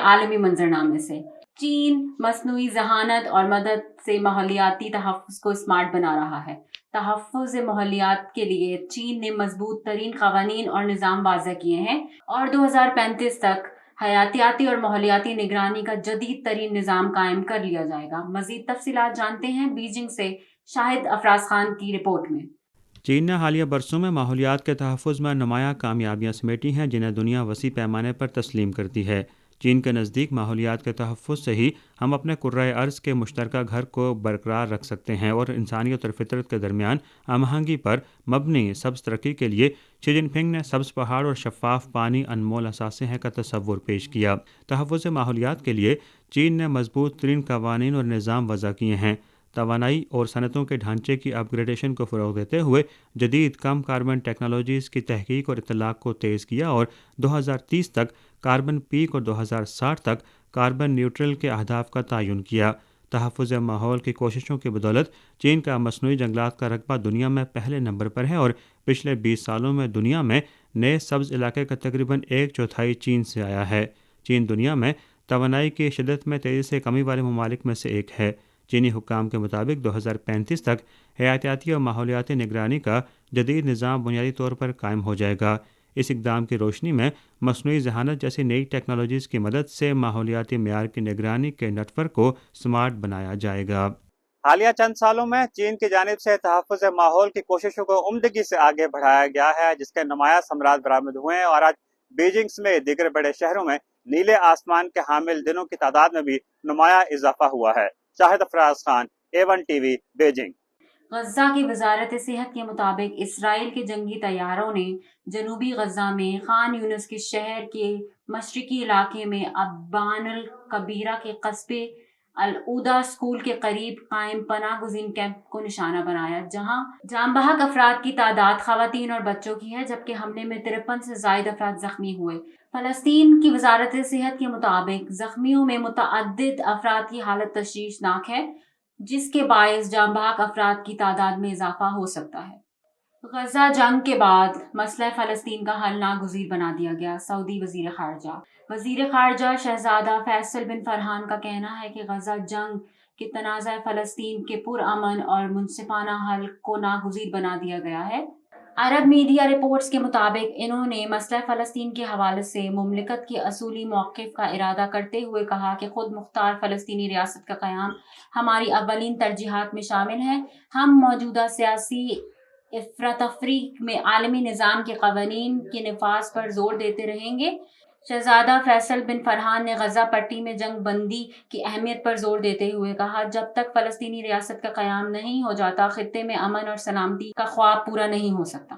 عالمی منظرنامے سے۔ چین مصنوعی ذہانت اور مدد سے ماحولیاتی تحفظ کو اسمارٹ بنا رہا ہے۔ تحفظ ماحولیات کے لیے چین نے مضبوط ترین قوانین اور نظام وضع کیے ہیں اور 2035 تک حیاتیاتی اور ماحولیاتی نگرانی کا جدید ترین نظام قائم کر لیا جائے گا۔ مزید تفصیلات جانتے ہیں بیجنگ سے شاہد افراز خان کی رپورٹ میں۔ چین نے حالیہ برسوں میں ماحولیات کے تحفظ میں نمایاں کامیابیاں سمیٹی ہیں جنہیں دنیا وسیع پیمانے پر تسلیم کرتی ہے۔ چین کے نزدیک ماحولیات کے تحفظ سے ہی ہم اپنے کرۂ ارض کے مشترکہ گھر کو برقرار رکھ سکتے ہیں اور انسانیت اور فطرت کے درمیان ہم آہنگی پر مبنی سبز ترقی کے لیے شی جن پنگ نے سبز پہاڑ اور شفاف پانی انمول اثاثے ہیں کا تصور پیش کیا۔ تحفظ ماحولیات کے لیے چین نے مضبوط ترین قوانین اور نظام وضع کیے ہیں۔ توانائی اور صنعتوں کے ڈھانچے کی اپ گریڈیشن کو فروغ دیتے ہوئے جدید کم کاربن ٹیکنالوجیز کی تحقیق اور اطلاق کو تیز کیا اور 2030 تک کاربن پیک اور 2060 تک کاربن نیوٹرل کے اہداف کا تعین کیا۔ تحفظ ماحول کی کوششوں کی بدولت چین کا مصنوعی جنگلات کا رقبہ دنیا میں پہلے نمبر پر ہے اور پچھلے 20 سالوں میں دنیا میں نئے سبز علاقے کا تقریباً 1/4 چین سے آیا ہے۔ چین دنیا میں توانائی کی شدت میں تیزی سے کمی والے ممالک میں سے ایک ہے۔ چینی حکام کے مطابق 2035 تک حیاتیاتی اور ماحولیاتی نگرانی کا جدید نظام بنیادی طور پر قائم ہو جائے گا۔ اس اقدام کی روشنی میں مصنوعی ذہانت جیسی نئی ٹیکنالوجیز کی مدد سے ماحولیاتی معیار کی نگرانی کے نیٹ ورک کو سمارٹ بنایا جائے گا۔ حالیہ چند سالوں میں چین کی جانب سے تحفظ ماحول کی کوششوں کو عمدگی سے آگے بڑھایا گیا ہے، جس کے نمایاں ثمرات برآمد ہوئے ہیں اور آج بیجنگ سمیت دیگر بڑے شہروں میں نیلے آسمان کے حامل دنوں کی تعداد میں بھی نمایاں اضافہ ہوا ہے۔ Shahid Afraz Khan, A1 TV, Beijing. Gaza کی وزارت صحت کے مطابق اسرائیل کے جنگی طیاروں نے جنوبی غزہ میں خان یونس کے شہر کے مشرقی علاقے میں ابان الکبیرہ کے قصبے العودہ اسکول کے قریب قائم پناہ گزین کیمپ کو نشانہ بنایا، جہاں جاں بحق افراد کی تعداد خواتین اور بچوں کی ہے، جبکہ حملے میں 53 سے زائد افراد زخمی ہوئے۔ فلسطین کی وزارت صحت کے مطابق زخمیوں میں متعدد افراد کی حالت تشویشناک ہے، جس کے باعث جاں بحق افراد کی تعداد میں اضافہ ہو سکتا ہے۔ غزہ جنگ کے بعد مسئلہ فلسطین کا حل ناگزیر بنا دیا گیا۔ سعودی وزیر خارجہ شہزادہ فیصل بن فرحان کا کہنا ہے کہ غزہ جنگ کے تنازع فلسطین کے پرامن اور منصفانہ حل کو ناگزیر بنا دیا گیا ہے۔ عرب میڈیا رپورٹس کے مطابق انہوں نے مسئلہ فلسطین کے حوالے سے مملکت کے اصولی موقف کا ارادہ کرتے ہوئے کہا کہ خود مختار فلسطینی ریاست کا قیام ہماری اولین ترجیحات میں شامل ہے۔ ہم موجودہ سیاسی افراتفری میں عالمی نظام کے قوانین کے نفاذ پر زور دیتے رہیں گے۔ شہزادہ فیصل بن فرحان نے غزہ پٹی میں جنگ بندی کی اہمیت پر زور دیتے ہوئے کہا، جب تک فلسطینی ریاست کا قیام نہیں ہو جاتا، خطے میں امن اور سلامتی کا خواب پورا نہیں ہو سکتا۔